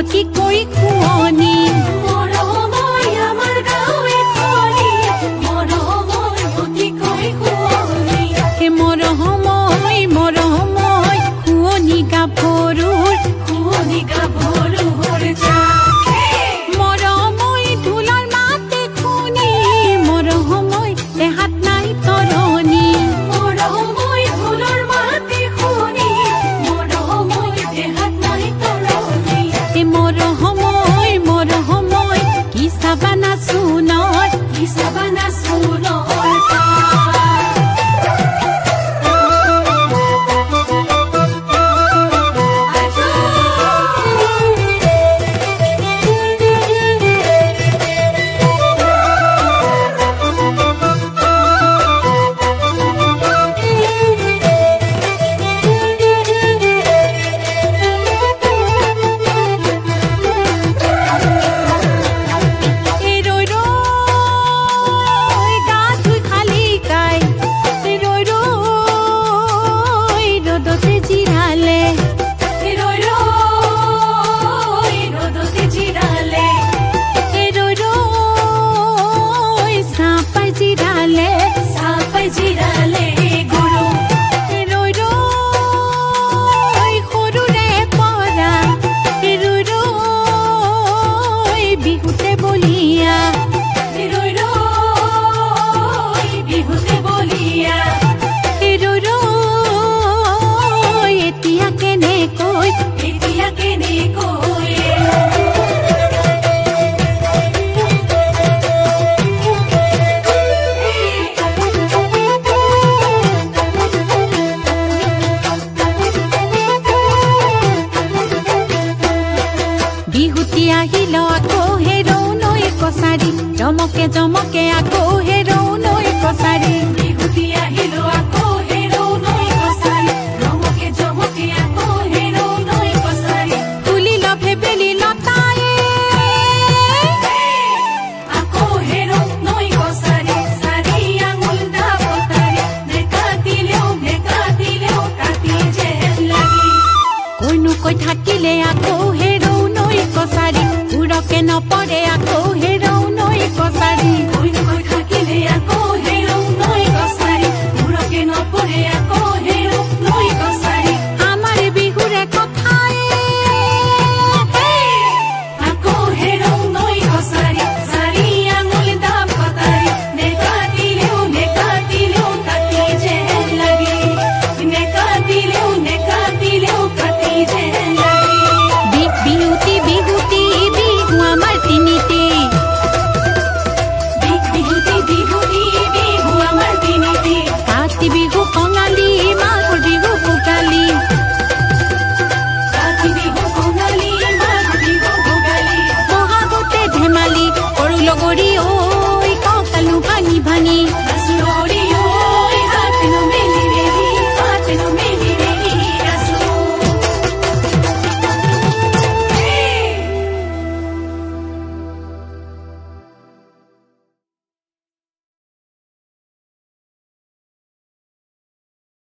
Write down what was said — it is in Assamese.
অতিকৈ শুৱনি মৰময় আমাৰ গাঁৱে খনি মৰময় অতিকৈ শুৱনি হে মৰময় মৰময় শুৱনি গাভৰুৰ মৰময় ঢোলৰ মাতে শুনি মৰময় দেহাত নাই তৰণি মৰময় ঢোলৰ মাতে শুনি মৰময় দেহাত নাই তৰণি হে মৰময় মৰময় কি চাবানা চুনৰ বিহুতি আহিল আকৌ হেৰৌ নৈ কছাৰী জমকে জমকে আকৌ হেৰৌ নৈ কছাৰী বিহুতি আহিল আকৌ হেৰৌ নৈ কছাৰী জমকে জমকে আকৌ হেৰৌ নৈ কছাৰী তুলিল ভেবেলি লতায়ে আকৌ হেৰৌ নৈ কছাৰী চাৰি আঙুল দাপতাৰী নেকাটিলেও কাটি যেন লাগি কৈনো কৈ থাকিলে আকৌ হেৰৌ নৈ কছাৰী উৰকে নপৰে আকৌ